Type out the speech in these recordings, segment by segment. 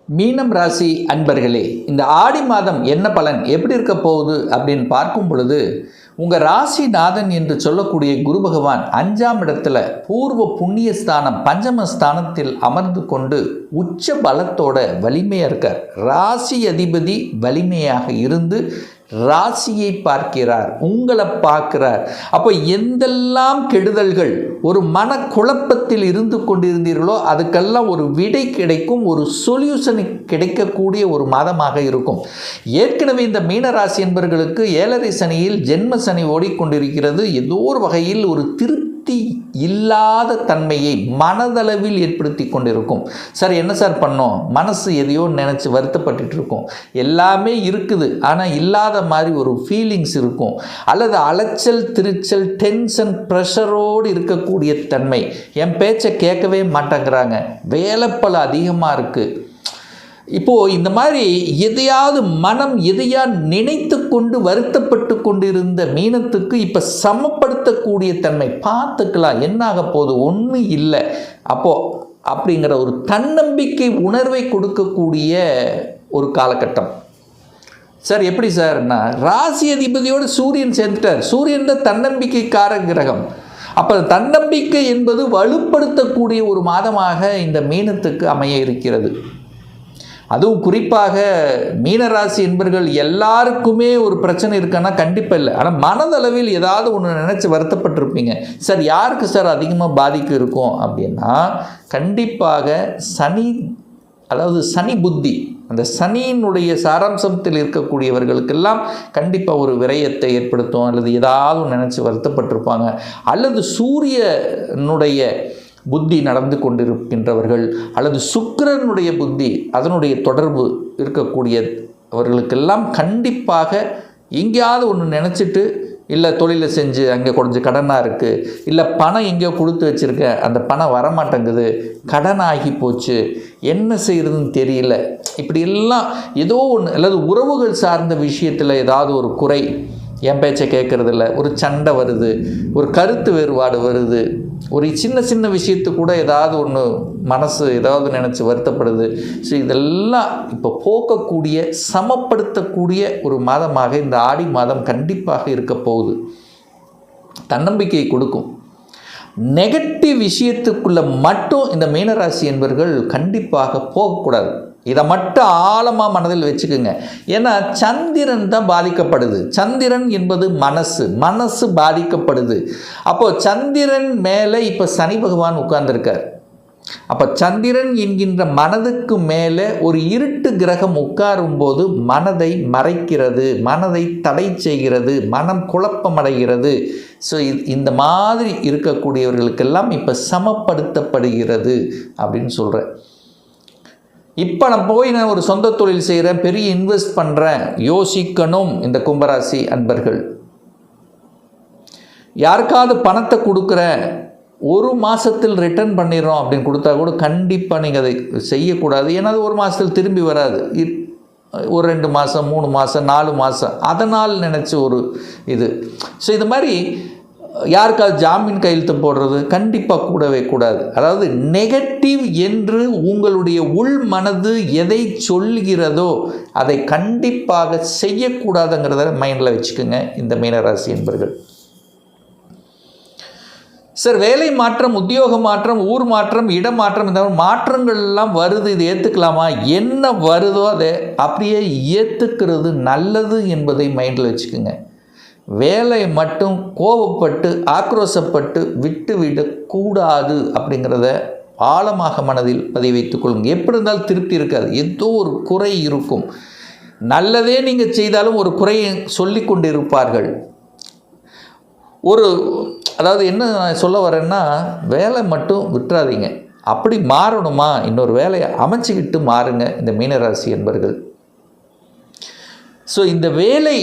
மீனம் ராசி அன்பர்களே, இந்த ஆடி மாதம் என்ன பலன் எப்படி இருக்க போகுது அப்படின்னு பார்க்கும் பொழுது, உங்கள் ராசிநாதன் என்று சொல்லக்கூடிய குரு பகவான் 5ஆம் இடத்துல பூர்வ புண்ணிய ஸ்தானம் பஞ்சம ஸ்தானத்தில் அமர்ந்து கொண்டு உச்ச பலத்தோட வலிமையாக இருக்கார். ராசி அதிபதி வலிமையாக இருந்து ராசியை பார்க்கிறார், உங்களை பார்க்கிறார். அப்போ எந்தெல்லாம் கெடுதல்கள் ஒரு மனக்குழப்பத்தில் இருந்து கொண்டிருந்தீர்களோ அதுக்கெல்லாம் ஒரு விடை கிடைக்கும், ஒரு சொல்யூஷன் கிடைக்கக்கூடிய ஒரு மாதமாக இருக்கும். ஏற்கனவே இந்த மீனராசி என்பவர்களுக்கு 7.5 சனியில் ஜென்ம சனி ஓடிக்கொண்டிருக்கிறது. ஏதோ ஒரு வகையில் ஒரு திருப்தி இல்லாத தன்மையை மனதளவில் ஏற்படுத்தி கொண்டிருக்கும். சார் என்ன சார் பண்ணோம், மனசு எதையோ நினச்சி வருத்தப்பட்டு இருக்கும், எல்லாமே இருக்குது ஆனால் இல்லாத மாதிரி ஒரு ஃபீலிங்ஸ் இருக்கும், அல்லது அலைச்சல் திருச்சல் டென்ஷன் ப்ரெஷரோடு இருக்கக்கூடிய தன்மை. என் பேச்சை கேட்கவே மாட்டேங்கிறாங்க, வேலைப்பளு அதிகமாக இருக்குது. இப்போது இந்த மாதிரி எதையாவது மனம் எதையா நினைத்து கொண்டு வருத்தப்பட்டு கொண்டிருந்த மீனத்துக்கு இப்போ சமப்படுத்தக்கூடிய தன்மை. பார்த்துக்கலாம், என்ன ஆக போகுது, ஒன்றும் இல்லை அப்போது அப்படிங்கிற ஒரு தன்னம்பிக்கை உணர்வை கொடுக்கக்கூடிய ஒரு காலகட்டம். சார் எப்படி சார்னா, ராசி அதிபதியோடு சூரியன் சேர்ந்துட்டார். சூரியன் தான் தன்னம்பிக்கைக்கார கிரகம். அப்போ தன்னம்பிக்கை என்பது வலுப்படுத்தக்கூடிய ஒரு மாதமாக இந்த மீனத்துக்கு அமைய இருக்கிறது. அதுவும் குறிப்பாக மீனராசி என்பர்கள் எல்லாருக்குமே ஒரு பிரச்சனை இருக்குன்னா கண்டிப்பாக இல்லை, ஆனால் மனதளவில் ஏதாவது ஒன்று நினச்சி வருத்தப்பட்டிருப்பீங்க. சார் யாருக்கு சார் அதிகமாக பாதிப்பு இருக்கும் அப்படின்னா, கண்டிப்பாக சனி, அதாவது சனி புத்தி, அந்த சனியினுடைய சாராம்சத்தில் இருக்கக்கூடியவர்களுக்கெல்லாம் கண்டிப்பாக ஒரு விரயத்தை ஏற்படுத்தும், அல்லது ஏதாவது நினச்சி வருத்தப்பட்டிருப்பாங்க. அல்லது சூரியனுடைய புத்தி நடந்து கொண்டிருக்கின்றவர்கள், அல்லது சுக்கிரனுடைய புத்தி அதனுடைய தொடர்பு இருக்கக்கூடியவர்களுக்கெல்லாம் கண்டிப்பாக எங்கேயாவது ஒன்று நினச்சிட்டு, இல்லை தொழிலை செஞ்சு அங்கே கொஞ்சம் கடனாக இருக்குது, இல்லை பணம் எங்கேயோ கொடுத்து வச்சுருக்கேன் அந்த பணம் வரமாட்டேங்குது, கடன் ஆகி போச்சு, என்ன செய்கிறதுன்னு தெரியல, இப்படி எல்லாம் ஏதோ ஒன்று, அல்லது உறவுகள் சார்ந்த விஷயத்தில் ஏதாவது ஒரு குறை, என் பேச்சை கேட்குறதில்ல, ஒரு சண்டை வருது, ஒரு கருத்து வேறுபாடு வருது, ஒரு சின்ன சின்ன விஷயத்து கூட ஏதாவது ஒன்று மனசு ஏதாவது நினச்சி வருத்தப்படுது. ஸோ இதெல்லாம் இப்போ போக்கக்கூடிய சமப்படுத்தக்கூடிய ஒரு மாதமாக இந்த ஆடி மாதம் கண்டிப்பாக இருக்க போகுது. தன்னம்பிக்கை கொடுக்கும். நெகட்டிவ் விஷயத்துக்குள்ளே மட்டும் இந்த மீனராசி என்பவர்கள் கண்டிப்பாக போகக்கூடாது. இதை மட்டும் ஆழமாக மனதில் வச்சுக்குங்க. ஏன்னா சந்திரன் தான் பாதிக்கப்படுது. சந்திரன் என்பது மனசு பாதிக்கப்படுது. அப்போது சந்திரன் மேலே இப்போ சனி பகவான் உட்கார்ந்துருக்கார். அப்போ சந்திரன் என்கின்ற மனதுக்கு மேலே ஒரு இருட்டு கிரகம் உட்காரும்போது மனதை மறைக்கிறது, மனதை தடை செய்கிறது, மனம் குழப்பமடைகிறது. ஸோ இந்த மாதிரி இருக்கக்கூடியவர்களுக்கெல்லாம் இப்போ சமப்படுத்தப்படுகிறது அப்படின்னு சொல்கிறேன். இப்போ நான் ஒரு சொந்த தொழில் செய்கிறேன், பெரிய இன்வெஸ்ட் பண்ணுறேன், யோசிக்கணும் இந்த கும்பராசி அன்பர்கள். யாருக்காவது பணத்தை கொடுக்குறேன், ஒரு மாதத்தில் ரிட்டர்ன் பண்ணிடுறோம் அப்படின்னு கொடுத்தா கூட கண்டிப்பாக நீங்கள் அதை செய்யக்கூடாது. ஏன்னா அது ஒரு மாதத்தில் திரும்பி வராது. ஒரு 2 மாதம் 3 மாதம் 4 மாதம் அதனால் நினச்சி ஒரு இது. ஸோ இது மாதிரி யாருக்காவது ஜாமீன் கையெழுத்து போடுறது கண்டிப்பாக கூடவே கூடாது. அதாவது நெகட்டிவ் என்று உங்களுடைய உள் மனது எதை சொல்கிறதோ அதை கண்டிப்பாக செய்யக்கூடாதுங்கிறத மைண்டில் வச்சுக்கோங்க இந்த மீனராசி என்பர்கள். சார் வேலை மாற்றம், உத்தியோக மாற்றம், ஊர் மாற்றம், இடமாற்றம், இந்த மாற்றங்கள்லாம் வருது, இது ஏற்றுக்கலாமா? என்ன வருதோ அதை அப்படியே ஏற்றுக்கிறது நல்லது என்பதை மைண்டில் வச்சுக்கோங்க. வேலை மட்டும் கோபப்பட்டு ஆக்ரோஷப்பட்டு விட்டுவிடக்கூடாது அப்படிங்கிறத ஆழமாக மனதில் பதிவு வைத்துக் கொள்ளுங்கள். எப்படி இருந்தாலும் திருப்தி இருக்காது, ஏதோ ஒரு குறை இருக்கும். நல்லதே நீங்கள் செய்தாலும் ஒரு குறையை சொல்லி கொண்டு இருப்பார்கள். அதாவது என்ன சொல்ல வரேன்னா, வேலை மட்டும் விட்டுறாதீங்க. அப்படி மாறணுமா, இன்னொரு வேலையை அமைச்சிக்கிட்டு மாறுங்க இந்த மீனராசி என்பர்கள். ஸோ இந்த வேலை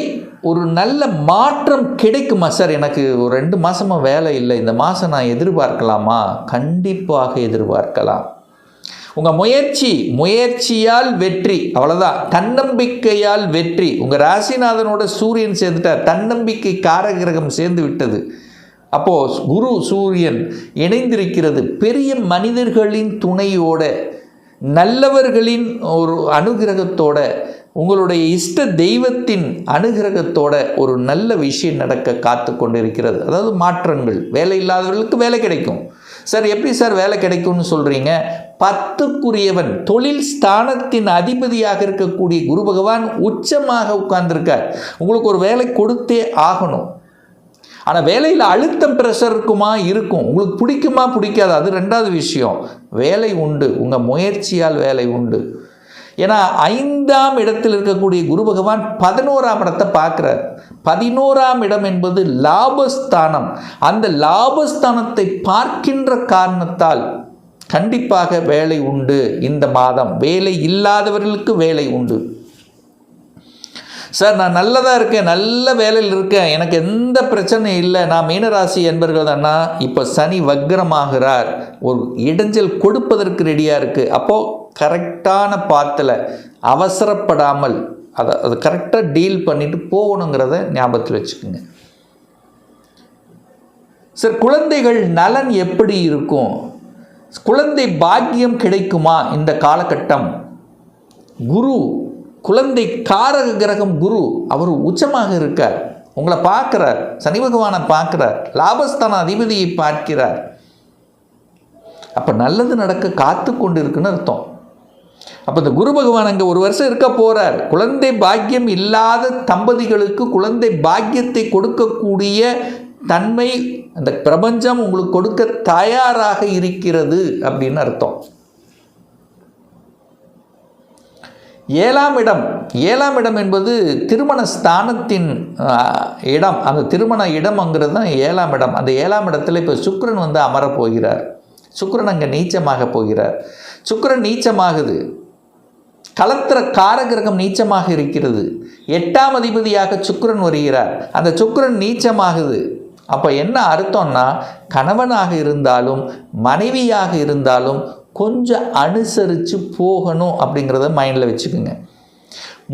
ஒரு நல்ல மாற்றம் கிடைக்குமா? சார் எனக்கு ஒரு 2 மாதமாக வேலை இல்லை, இந்த மாதம் நான் எதிர்பார்க்கலாமா? கண்டிப்பாக எதிர்பார்க்கலாம். உங்கள் முயற்சியால் வெற்றி, அவ்வளோதான். தன்னம்பிக்கையால் வெற்றி. உங்கள் ராசிநாதனோட சூரியன் சேர்ந்துட்டார், தன்னம்பிக்கை காரகிரகம் சேர்ந்து விட்டது. அப்போது குரு சூரியன் இணைந்திருக்கிறது. பெரிய மனிதர்களின் துணையோட நல்லவர்களின் ஒரு அனுகிரகத்தோட, உங்களுடைய இஷ்ட தெய்வத்தின் அனுகிரகத்தோட ஒரு நல்ல விஷயம் நடக்க காத்து கொண்டிருக்கிறது. அதாவது மாற்றங்கள். வேலை இல்லாதவர்களுக்கு வேலை கிடைக்கும். சார் எப்படி சார் வேலை கிடைக்கும்னு சொல்கிறீங்க? 10க்குரியவன், தொழில் ஸ்தானத்தின் அதிபதியாக இருக்கக்கூடிய குரு பகவான் உச்சமாக உட்கார்ந்துருக்கார். உங்களுக்கு ஒரு வேலை கொடுத்தே ஆகணும். ஆனால் வேலையில் அழுத்தம், ப்ரெஷர் இருக்குமா? இருக்கும். உங்களுக்கு பிடிக்குமா பிடிக்காது, அது ரெண்டாவது விஷயம். வேலை உண்டு, உங்கள் முயற்சியால் வேலை உண்டு. ஏன்னா 5ஆம் இடத்தில் இருக்கக்கூடிய குரு பகவான் 11ஆம் இடத்தை பார்க்குறார். 11ஆம் இடம் என்பது லாபஸ்தானம். அந்த லாபஸ்தானத்தை பார்க்கின்ற காரணத்தால் கண்டிப்பாக வேலை உண்டு. இந்த மாதம் வேலை இல்லாதவர்களுக்கு வேலை உண்டு. சார் நான் நல்லதாக இருக்கேன், நல்ல வேலையில் இருக்கேன், எனக்கு எந்த பிரச்சனையும் இல்லை, நான் மீனராசி என்பர்கள் தானா? இப்போ சனி வக்ரமாகிறார், ஒரு இடைஞ்சல் கொடுப்பதற்கு ரெடியாக இருக்குது. அப்போது கரெக்டான பாத்தில் அவசரப்படாமல் அது கரெக்டாக டீல் பண்ணிட்டு போகணுங்கிறத ஞாபகத்தில் வச்சுக்கோங்க. சார் குழந்தைகள் நலன் எப்படி இருக்கும்? குழந்தை பாக்கியம் கிடைக்குமா இந்த காலகட்டம்? குரு, குழந்தை காரக கிரகம் குரு, அவர் உச்சமாக இருக்கார். உங்களை பார்க்கிறார், சனி பகவானை பார்க்கிறார், லாபஸ்தான அதிபதியை பார்க்கிறார். அப்போ நல்லது நடக்க காத்து கொண்டு இருக்குன்னு அர்த்தம். அப்போ இந்த குரு பகவான் அங்கே ஒரு வருஷம் இருக்க போகிறார். குழந்தை பாக்கியம் இல்லாத தம்பதிகளுக்கு குழந்தை பாக்கியத்தை கொடுக்கக்கூடிய தன்மை அந்த பிரபஞ்சம் உங்களுக்கு கொடுக்க தயாராக இருக்கிறது அப்படின்னு அர்த்தம். 7ஆம் இடம் என்பது திருமண ஸ்தானத்தின் இடம். அந்த திருமண இடம்ங்கிறது தான் 7ஆம் இடம். அந்த 7ஆம் இடத்துல இப்போ சுக்கிரன் வந்து அமரப் போகிறார். சுக்கிரன் அங்கே நீச்சமாக போகிறார். சுக்கிரன் நீச்சமாகுது. கலத்திர காரகிரகம் நீச்சமாக இருக்கிறது. 8ஆம் அதிபதியாக சுக்கிரன் வருகிறார். அந்த சுக்கிரன் நீச்சமாகுது. அப்போ என்ன அர்த்தம்னா, கணவனாக இருந்தாலும் மனைவியாக இருந்தாலும் கொஞ்சம் அனுசரித்து போகணும் அப்படிங்கிறத மைண்டில் வச்சுக்கோங்க.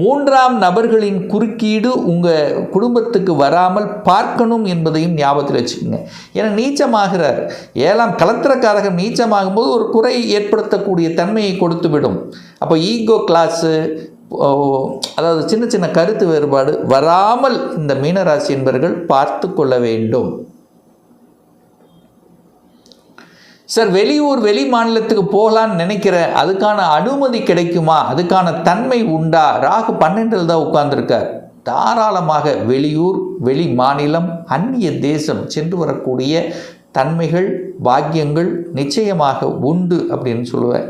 3ஆம் நபர்களின் குறுக்கீடு உங்கள் குடும்பத்துக்கு வராமல் பார்க்கணும் என்பதையும் ஞாபகத்தில் வச்சுக்கோங்க. ஏன்னா நீச்சமாகிறார். 7ஆம் கலத்திரக்காரகம் நீச்சமாகும்போது ஒரு குறை ஏற்படுத்தக்கூடிய தன்மையை கொடுத்து விடும். அப்போ ஈகோ கிளாஸு, அதாவது சின்ன சின்ன கருத்து வேறுபாடு வராமல் இந்த மீனராசி என்பவர்கள் பார்த்து கொள்ள வேண்டும். சார் வெளியூர் வெளி மாநிலத்துக்கு போகலான்னு நினைக்கிறேன், அதுக்கான அனுமதி கிடைக்குமா? அதுக்கான தன்மை உண்டா? ராகு 12ல் தான் உட்கார்ந்துருக்கார். தாராளமாக வெளியூர் வெளி மாநிலம் அந்நிய தேசம் சென்று வரக்கூடிய தன்மைகள் பாக்கியங்கள் நிச்சயமாக உண்டு அப்படின்னு சொல்லுவேன்.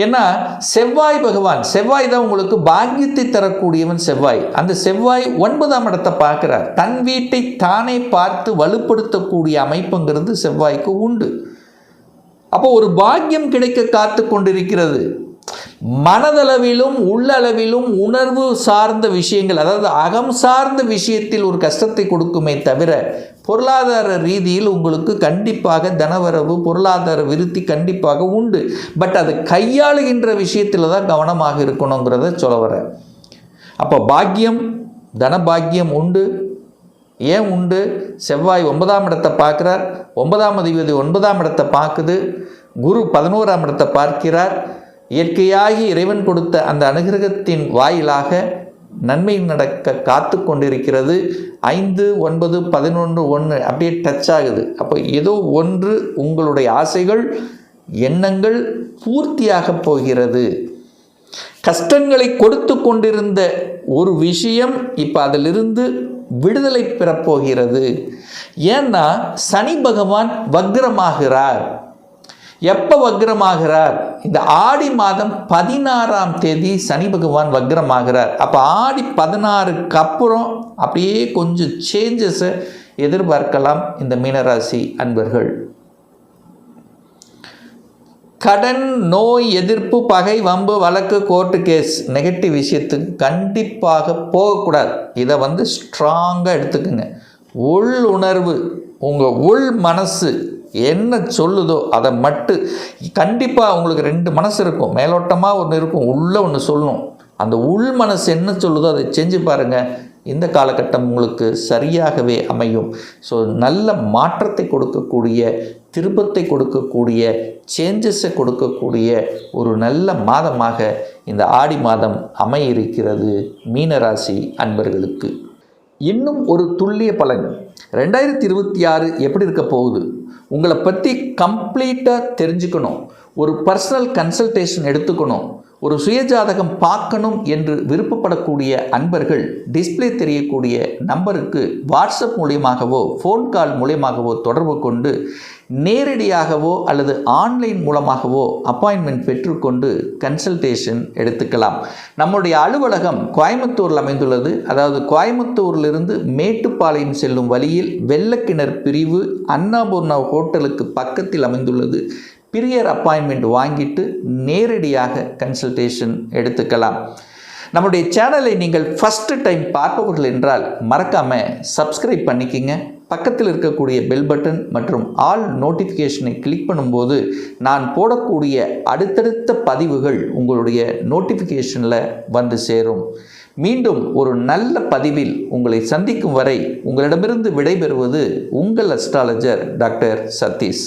ஏன்னா செவ்வாய் பகவான், செவ்வாய் தான் உங்களுக்கு பாக்கியத்தை தரக்கூடியவன் செவ்வாய். அந்த செவ்வாய் 9ஆம் இடத்தை பார்க்கிறார். தன் வீட்டை தானே பார்த்து வலுப்படுத்தக்கூடிய அமைப்புங்கிறது செவ்வாய்க்கு உண்டு. அப்போ ஒரு பாக்கியம் கிடைக்க காத்து கொண்டிருக்கிறது. மனதளவிலும் உள்ளளவிலும் உணர்வு சார்ந்த விஷயங்கள், அதாவது அகம் சார்ந்த விஷயத்தில் ஒரு கஷ்டத்தை கொடுக்குமே தவிர பொருளாதார ரீதியில் உங்களுக்கு கண்டிப்பாக தனவரவு, பொருளாதார விருத்தி கண்டிப்பாக உண்டு. பட் அது கையாளுகின்ற விஷயத்தில் தான் கவனமாக இருக்கணுங்கிறத சொல்ல வரேன். அப்போ பாக்கியம், தன பாக்கியம் உண்டு. ஏன் உண்டு? செவ்வாய் 9ஆம் இடத்தை பார்க்குறார். 9ஆம் அதிபதி 9ஆம் இடத்தை பார்க்குது. குரு 11ஆம் இடத்தை பார்க்கிறார். இயற்கையாகி இறைவன் கொடுத்த அந்த அனுகிரகத்தின் வாயிலாக நன்மை நடக்க காத்து கொண்டிருக்கிறது. 5, 9, 11, 1 அப்படியே டச் ஆகுது. அப்போ ஏதோ ஒன்று உங்களுடைய ஆசைகள், எண்ணங்கள் பூர்த்தியாக போகிறது. கஷ்டங்களை கொடுத்து கொண்டிருந்த ஒரு விஷயம் இப்போ அதிலிருந்து விடுதலை பெறப்போகிறது. ஏன்னா சனி பகவான் வக்ரமாகிறார். எப்போ வக்ரமாகிறார்? இந்த ஆடி மாதம் 16ஆம் தேதி சனி பகவான் வக்ரமாகிறார். அப்போ ஆடி 16க்கு அப்புறம் அப்படியே கொஞ்சம் சேஞ்சஸை எதிர்பார்க்கலாம் இந்த மீனராசி அன்பர்கள். கடன், நோய், எதிர்ப்பு, பகை, வம்பு, வழக்கு, கோர்ட்டு கேஸ், நெகட்டிவ் விஷயத்துக்கு கண்டிப்பாக போகக்கூடாது. இதை வந்து ஸ்ட்ராங்காக எடுத்துக்குங்க. உள் உணர்வு, உங்கள் உள் மனசு என்ன சொல்லுதோ அதை மட்டும். கண்டிப்பாக உங்களுக்கு 2 மனசு இருக்கும். மேலோட்டமாக ஒன்று இருக்கும், உள்ளே ஒன்று சொல்லணும். அந்த உள் மனசு என்ன சொல்லுதோ அதை செஞ்சு பாருங்கள். இந்த காலகட்டம் உங்களுக்கு சரியாகவே அமையும். ஸோ நல்ல மாற்றத்தை கொடுக்கக்கூடிய திருப்பத்தை கொடுக்கக்கூடிய, சேஞ்சஸை கொடுக்கக்கூடிய ஒரு நல்ல மாதமாக இந்த ஆடி மாதம் அமையிருக்கிறது மீனராசி அன்பர்களுக்கு. இன்னும் ஒரு துல்லிய பலன் 2026 எப்படி இருக்க போகுது, உங்களை பற்றி கம்ப்ளீட்டாக தெரிஞ்சுக்கணும், ஒரு பர்சனல் கன்சல்டேஷன் எடுத்துக்கணும், ஒரு சுயஜாதகம் பார்க்கணும் என்று விருப்பப்படக்கூடிய அன்பர்கள் டிஸ்பிளே தெரியக்கூடிய நம்பருக்கு வாட்ஸ்அப் மூலியமாகவோ ஃபோன் கால் மூலியமாகவோ தொடர்பு கொண்டு நேரடியாகவோ அல்லது ஆன்லைன் மூலமாகவோ அப்பாயின்மெண்ட் பெற்றுக்கொண்டு கன்சல்டேஷன் எடுத்துக்கலாம். நம்முடைய அலுவலகம் கோயம்புத்தூரில் அமைந்துள்ளது. அதாவது கோயம்புத்தூரிலிருந்து மேட்டுப்பாளையம் செல்லும் வழியில் வெள்ளக்கிணர் பிரிவு அன்னபூர்ணா ஹோட்டலுக்கு பக்கத்தில் அமைந்துள்ளது. பிரியர் அப்பாயின்மெண்ட் வாங்கிட்டு நேரடியாக கன்சல்டேஷன் எடுத்துக்கலாம். நம்முடைய சேனலை நீங்கள் ஃபஸ்ட்டு டைம் பார்ப்பவர்கள் என்றால் மறக்காமல் சப்ஸ்கிரைப் பண்ணிக்கிங்க. பக்கத்தில் இருக்கக்கூடிய பெல் பட்டன் மற்றும் ஆல் நோட்டிஃபிகேஷனை கிளிக் பண்ணும்போது நான் போடக்கூடிய அடுத்தடுத்த பதிவுகள் உங்களுடைய நோட்டிஃபிகேஷனில் வந்து சேரும். மீண்டும் ஒரு நல்ல பதிவில் உங்களை சந்திக்கும் வரை உங்களிடமிருந்து விடைபெறுவது உங்கள் அஸ்ட்ராலஜர் டாக்டர் சதீஷ்.